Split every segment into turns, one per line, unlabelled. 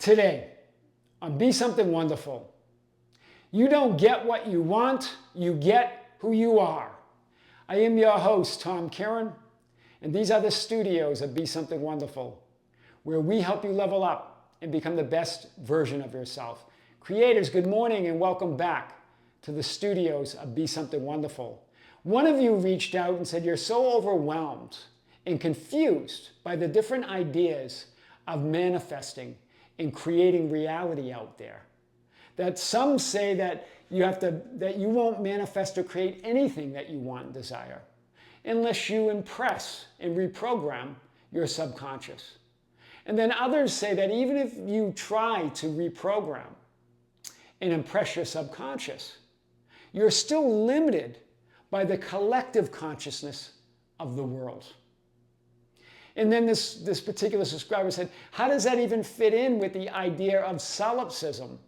Today, on Be Something Wonderful, you don't get what you want, you get who you are. I am your host, Tom Kearin, and these are the studios of Be Something Wonderful, where we help you level up and become the best version of yourself. Creators, good morning and welcome back to the studios of Be Something Wonderful. One of you reached out and said you're so overwhelmed and confused by the different ideas of manifesting and creating reality out there. That some say that you won't manifest or create anything that you want and desire unless you impress and reprogram your subconscious. And then others say that even if you try to reprogram and impress your subconscious, you're still limited by the collective consciousness of the world. And then this particular subscriber said, how does that even fit in with the idea of solipsism?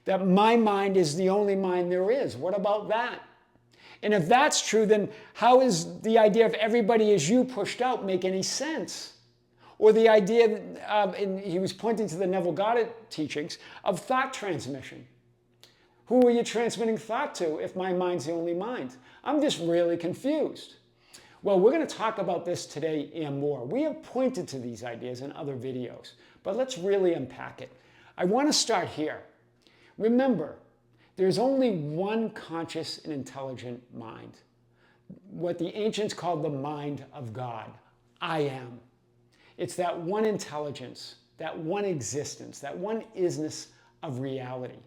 That my mind is the only mind there is. What about that? And if that's true, then how is the idea of everybody as you pushed out make any sense? Or the idea, and he was pointing to the Neville Goddard teachings, of thought transmission. Who are you transmitting thought to if my mind's the only mind? I'm just really confused. Well, we're going to talk about this today and more. We have pointed to these ideas in other videos, but let's really unpack it. I want to start here. Remember, there's only one conscious and intelligent mind, what the ancients called the mind of God. I am. It's that one intelligence, that one existence, that one isness of reality,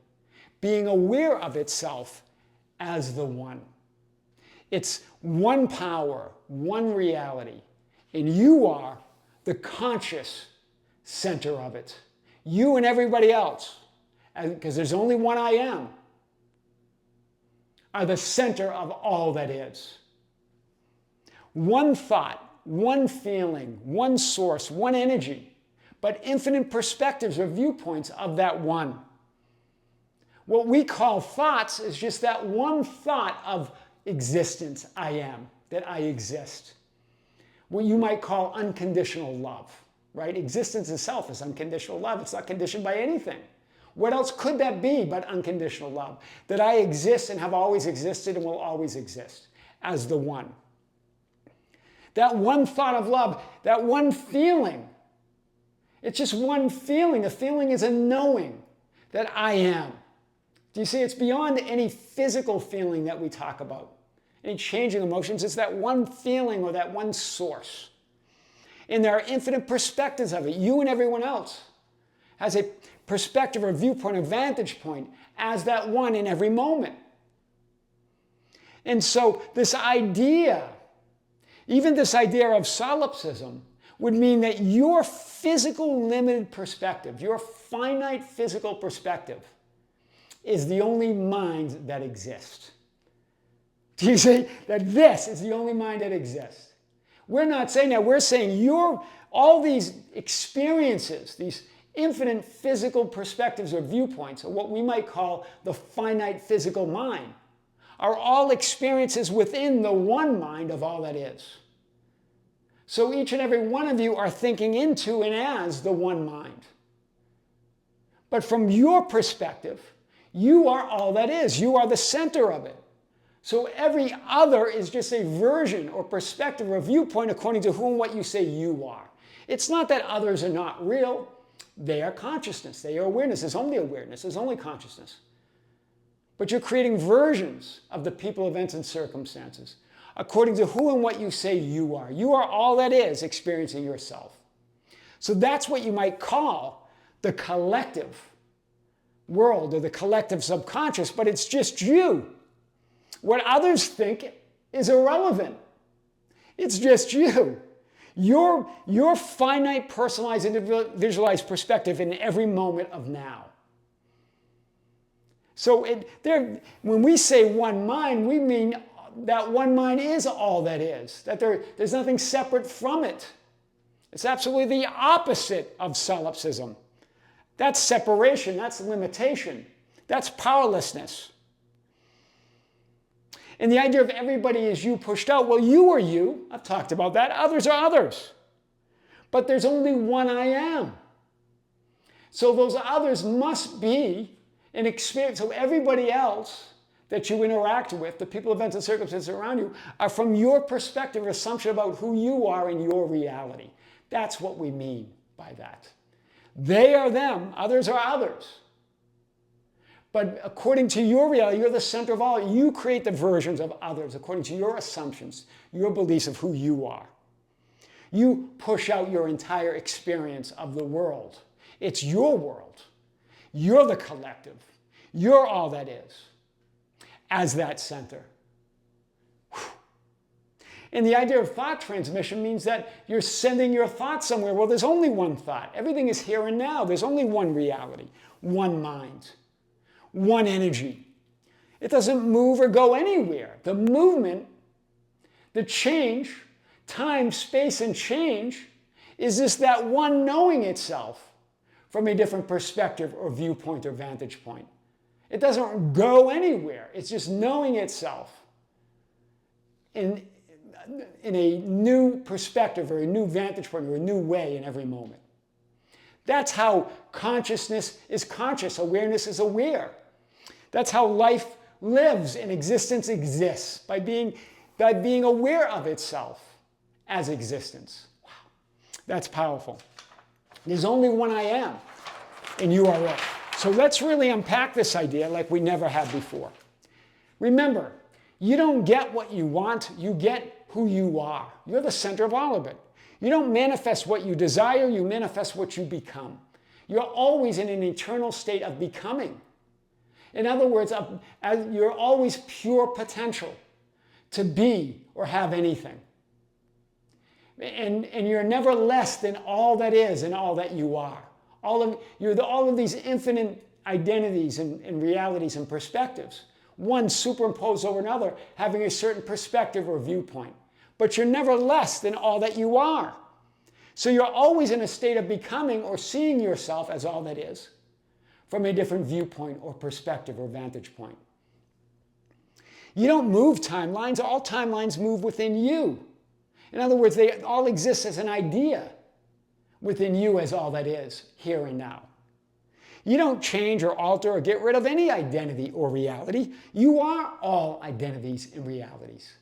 being aware of itself as the one. It's one power, one reality, and you are the conscious center of it. You and everybody else, because there's only one I am, are the center of all that is. One thought, one feeling, one source, one energy, but infinite perspectives or viewpoints of that one. What we call thoughts is just that one thought of existence, I am, that I exist. What you might call unconditional love, right? Existence itself is unconditional love. It's not conditioned by anything. What else could that be but unconditional love? That I exist and have always existed and will always exist as the one. That one thought of love, that one feeling, it's just one feeling. A feeling is a knowing that I am. Do you see? It's beyond any physical feeling that we talk about. Any changing emotions, it's that one feeling or that one source. And there are infinite perspectives of it. You and everyone else has a perspective or viewpoint, a vantage point as that one in every moment. And so this idea, even this idea of solipsism, would mean that your physical limited perspective, your finite physical perspective, is the only mind that exists. Do you see? That this is the only mind that exists. We're not saying that. We're saying all these experiences, these infinite physical perspectives or viewpoints, or what we might call the finite physical mind, are all experiences within the one mind of all that is. So each and every one of you are thinking into and as the one mind. But from your perspective, you are all that is. You are the center of it. So every other is just a version or perspective or viewpoint according to whom what you say you are. It's not that others are not real. They are consciousness. They are awareness. There's only awareness. There's only consciousness. But you're creating versions of the people, events, and circumstances according to who and what you say you are. You are all that is experiencing yourself. So that's what you might call the collective world or the collective subconscious, but it's just you. What others think is irrelevant. It's just you. Your finite, personalized, individualized perspective in every moment of now. So when we say one mind, we mean that one mind is all that is, that there's nothing separate from it. It's absolutely the opposite of solipsism. That's separation, that's limitation, that's powerlessness. And the idea of everybody is you pushed out, well, you are you, I've talked about that, others are others. But there's only one I am. So those others must be an experience. So everybody else that you interact with, the people, events, and circumstances around you, are from your perspective or assumption about who you are in your reality. That's what we mean by that. They are them, others are others. But according to your reality, you're the center of all. You create the versions of others according to your assumptions, your beliefs of who you are. You push out your entire experience of the world. It's your world. You're the collective. You're all that is as that center. Whew. And the idea of thought transmission means that you're sending your thoughts somewhere. Well, there's only one thought. Everything is here and now. There's only one reality, one mind, one energy. It doesn't move or go anywhere. The movement, the change, time, space, and change is just that one knowing itself from a different perspective or viewpoint or vantage point. It doesn't go anywhere. It's just knowing itself in a new perspective or a new vantage point or a new way in every moment. That's how consciousness is conscious. Awareness is aware. That's how life lives and existence exists, by being aware of itself as existence. Wow, that's powerful. There's only one I am, and you are all. So let's really unpack this idea like we never have before. Remember, you don't get what you want, you get who you are. You're the center of all of it. You don't manifest what you desire, you manifest what you become. You're always in an eternal state of becoming. In other words, you're always pure potential to be or have anything. And you're never less than all that is and all that you are. You're all of these infinite identities and realities and perspectives, one superimposed over another, having a certain perspective or viewpoint. But you're never less than all that you are. So you're always in a state of becoming or seeing yourself as all that is, from a different viewpoint or perspective or vantage point. You don't move timelines. All timelines move within you. In other words, they all exist as an idea within you as all that is, here and now. You don't change or alter or get rid of any identity or reality. You are all identities and realities.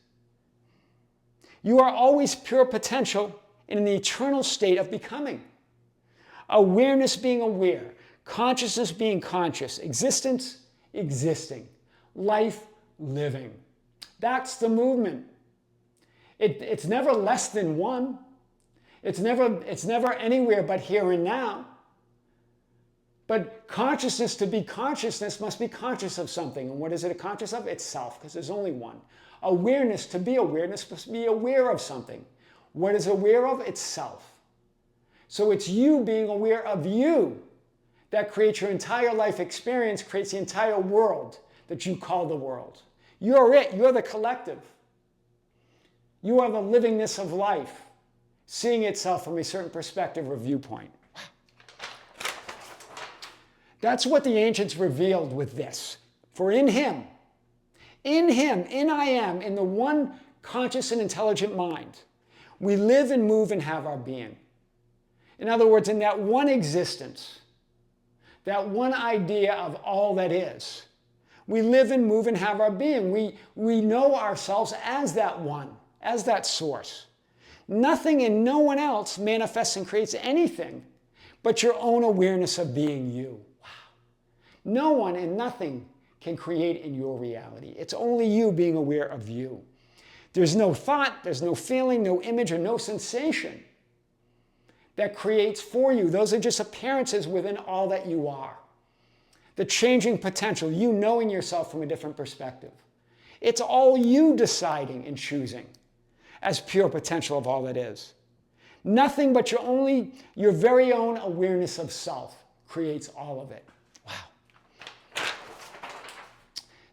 You are always pure potential in an eternal state of becoming. Awareness being aware, consciousness being conscious, existence existing, life living. That's the movement. It's never less than one. It's never anywhere but here and now. But consciousness, to be consciousness, must be conscious of something. And what is it a conscious of? It's self, because there's only one. Awareness, to be awareness, must be aware of something. What is aware of? It's self. So it's you being aware of you that creates your entire life experience, creates the entire world that you call the world. You're it. You're the collective. You are the livingness of life, seeing itself from a certain perspective or viewpoint. That's what the ancients revealed with this. For in Him, in I am, in the one conscious and intelligent mind, we live and move and have our being. In other words, in that one existence, that one idea of all that is, we live and move and have our being. We know ourselves as that one, as that source. Nothing and no one else manifests and creates anything but your own awareness of being you. Wow. No one and nothing can create in your reality. It's only you being aware of you. There's no thought, there's no feeling, no image, or no sensation that creates for you. Those are just appearances within all that you are. The changing potential, you knowing yourself from a different perspective. It's all you deciding and choosing as pure potential of all that is. Nothing but your very own awareness of self creates all of it. Wow.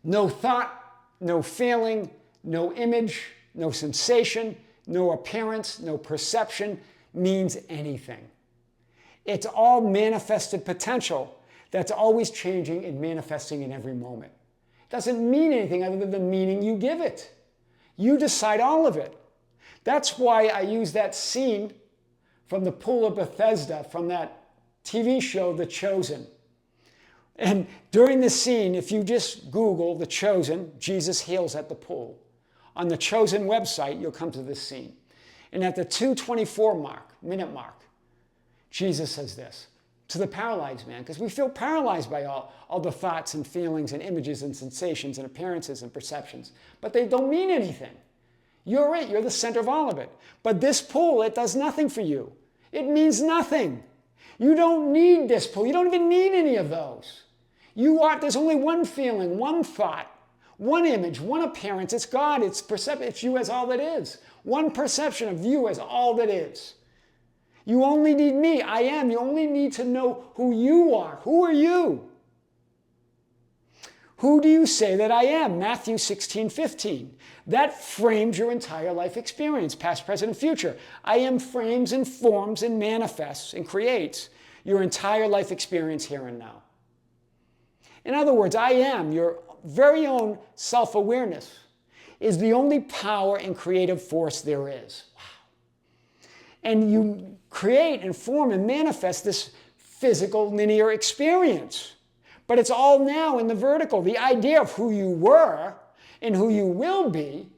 No thought, no feeling, no image, no sensation, no appearance, no perception means anything. It's all manifested potential that's always changing and manifesting in every moment. It doesn't mean anything other than the meaning you give it. You decide all of it. That's why I use that scene from the Pool of Bethesda, from that TV show, The Chosen. And during the scene, if you just Google The Chosen, Jesus heals at the pool. On the Chosen website, you'll come to this scene. And at the 2:24 minute mark, Jesus says this to the paralyzed man, because we feel paralyzed by all the thoughts and feelings and images and sensations and appearances and perceptions. But they don't mean anything. You're it. You're the center of all of it. But this pool, it does nothing for you. It means nothing. You don't need this pool. You don't even need any of those. There's only one feeling, one thought, one image, one appearance. It's God. It's perception. It's you as all that is. One perception of you as all that is. You only need me. I am. You only need to know who you are. Who are you? Who do you say that I am? Matthew 16:15. That frames your entire life experience, past, present, and future. I am frames and forms and manifests and creates your entire life experience here and now. In other words, I am, your very own self-awareness, is the only power and creative force there is. Wow. And you create and form and manifest this physical linear experience. But it's all now in the vertical. The idea of who you were and who you will be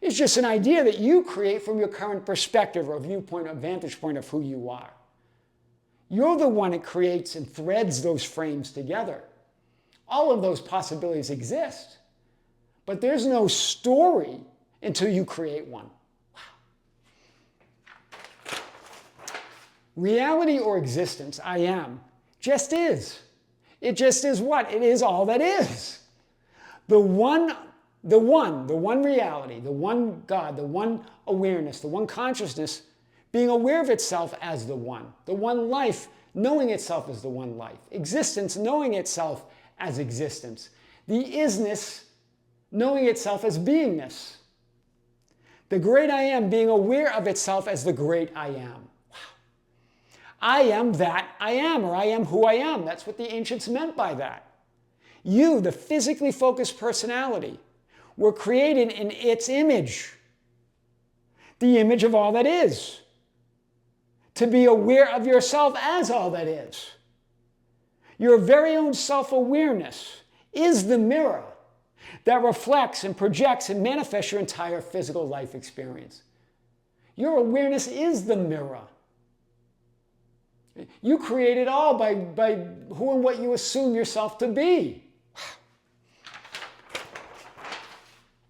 is just an idea that you create from your current perspective or viewpoint or vantage point of who you are. You're the one that creates and threads those frames together. All of those possibilities exist. But there's no story until you create one. Wow. Reality or existence, I am, just is. It just is what? It is all that is. The one reality, the one God, the one awareness, the one consciousness, being aware of itself as the one life, knowing itself as the one life, existence, knowing itself as existence, the isness, knowing itself as beingness, the great I am, being aware of itself as the great I am. I am that I am, or I am who I am. That's what the ancients meant by that. You, the physically focused personality, were created in its image, the image of all that is, to be aware of yourself as all that is. Your very own self-awareness is the mirror that reflects and projects and manifests your entire physical life experience. Your awareness is the mirror. You create it all by who and what you assume yourself to be.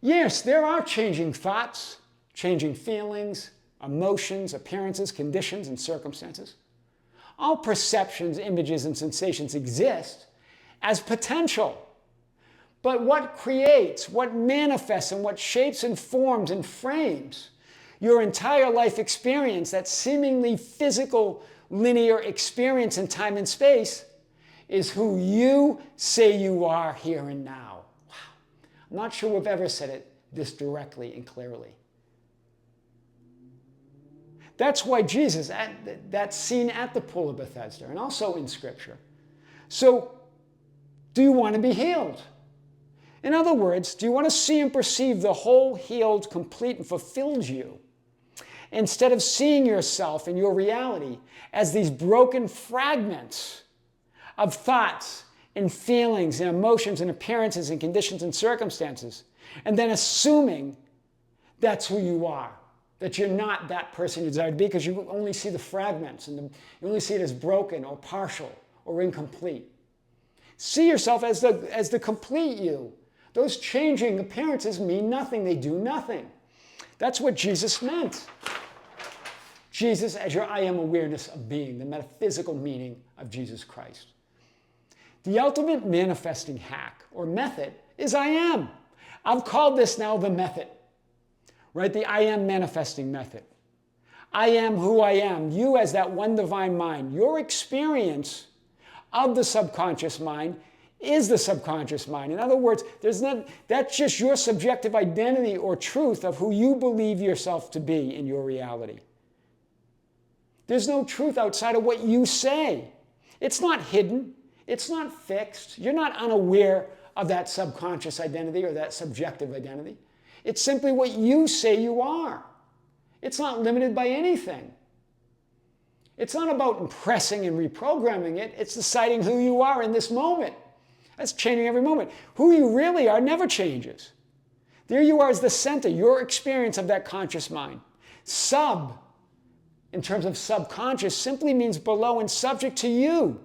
Yes, there are changing thoughts, changing feelings, emotions, appearances, conditions, and circumstances. All perceptions, images, and sensations exist as potential. But what creates, what manifests, and what shapes and forms and frames your entire life experience, that seemingly physical linear experience in time and space, is who you say you are here and now. Wow. I'm not sure we've ever said it this directly and clearly. That's why Jesus, that scene at the pool of Bethesda, and also in Scripture. So, do you want to be healed? In other words, do you want to see and perceive the whole, healed, complete, and fulfilled you, instead of seeing yourself and your reality as these broken fragments of thoughts and feelings and emotions and appearances and conditions and circumstances, and then assuming that's who you are, that you're not that person you desire to be, because you only see the fragments and you only see it as broken or partial or incomplete. See yourself as the complete you. Those changing appearances mean nothing. They do nothing. That's what Jesus meant. Jesus as your I am awareness of being, the metaphysical meaning of Jesus Christ. The ultimate manifesting hack or method is I am. I've called this now the method, right? The I am manifesting method. I am who I am. You as that one divine mind. Your experience of the subconscious mind is the subconscious mind. In other words, that's just your subjective identity or truth of who you believe yourself to be in your reality. There's no truth outside of what you say. It's not hidden. It's not fixed. You're not unaware of that subconscious identity or that subjective identity. It's simply what you say you are. It's not limited by anything. It's not about impressing and reprogramming it. It's deciding who you are in this moment. That's changing every moment. Who you really are never changes. There you are as the center, your experience of that conscious mind. Sub, in terms of subconscious, simply means below and subject to you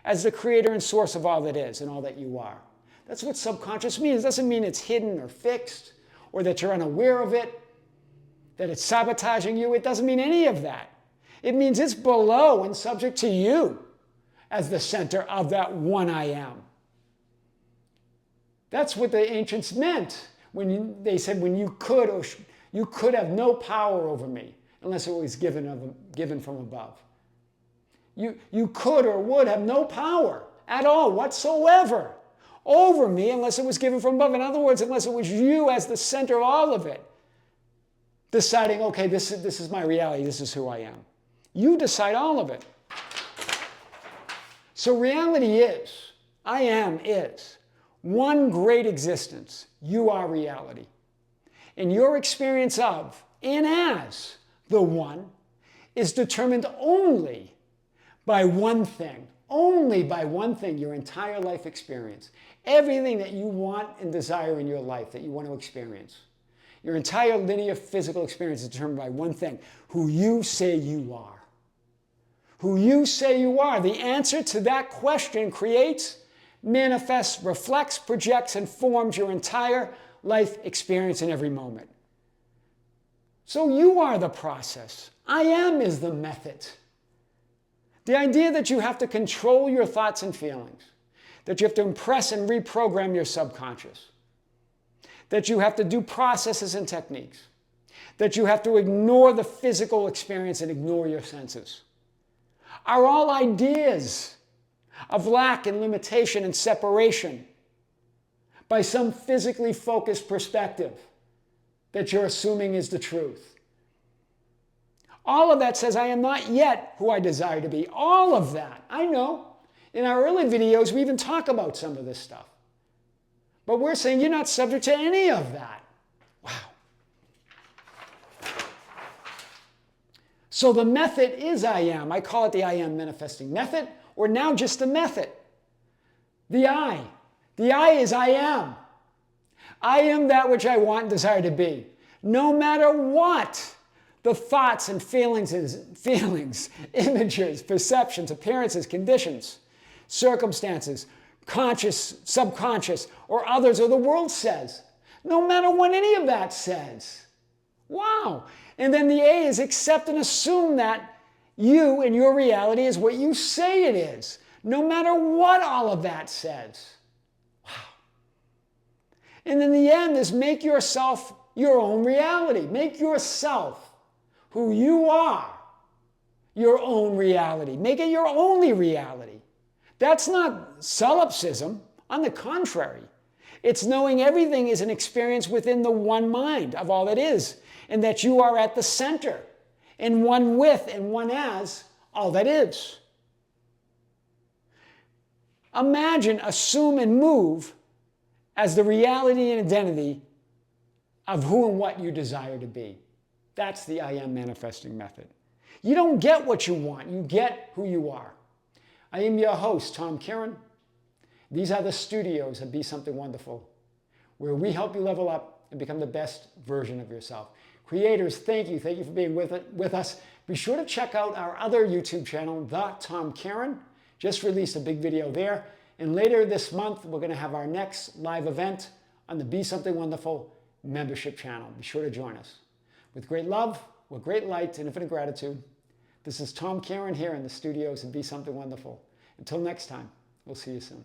as the creator and source of all that is and all that you are. That's what subconscious means. It doesn't mean it's hidden or fixed or that you're unaware of it, that it's sabotaging you. It doesn't mean any of that. It means it's below and subject to you as the center of that one I am. That's what the ancients meant when they said when you could have no power over me unless it was given from above. You could or would have no power at all whatsoever over me unless it was given from above. In other words, unless it was you as the center of all of it, deciding, okay, this is my reality, this is who I am. You decide all of it. So reality is, I am is, one great existence. You are reality. And your experience of and as the one is determined only by one thing. Only by one thing, your entire life experience. Everything that you want and desire in your life that you want to experience. Your entire linear physical experience is determined by one thing, who you say you are. Who you say you are. The answer to that question creates, manifests, reflects, projects, and forms your entire life experience in every moment. So you are the process. I am is the method. The idea that you have to control your thoughts and feelings, that you have to impress and reprogram your subconscious, that you have to do processes and techniques, that you have to ignore the physical experience and ignore your senses, are all ideas of lack and limitation and separation by some physically focused perspective that you're assuming is the truth. All of that says, I am not yet who I desire to be. All of that. I know. In our early videos, we even talk about some of this stuff. But we're saying you're not subject to any of that. Wow. So the method is I am. I call it the I am manifesting method, or now just the method. The I. The I is I am. I am that which I want and desire to be. No matter what the thoughts and feelings, images, perceptions, appearances, conditions, circumstances, conscious, subconscious, or others, or the world says. No matter what any of that says. Wow. And then the A is accept and assume that you and your reality is what you say it is. No matter what all of that says. Wow. And then the M is make yourself your own reality. Make yourself who you are your own reality. Make it your only reality. That's not solipsism. On the contrary, it's knowing everything is an experience within the one mind of all that is, and that you are at the center, and one with and one as all that is. Imagine, assume, and move as the reality and identity of who and what you desire to be. That's the I am manifesting method. You don't get what you want, you get who you are. I am your host, Tom Kearin. These are the studios of Be Something Wonderful, where we help you level up and become the best version of yourself. Creators, thank you. Thank you for being with us. Be sure to check out our other YouTube channel, The Tom Kearin. Just released a big video there. And later this month, we're going to have our next live event on the Be Something Wonderful membership channel. Be sure to join us. With great love, with great light, and infinite gratitude, this is Tom Kearin here in the studios of Be Something Wonderful. Until next time, we'll see you soon.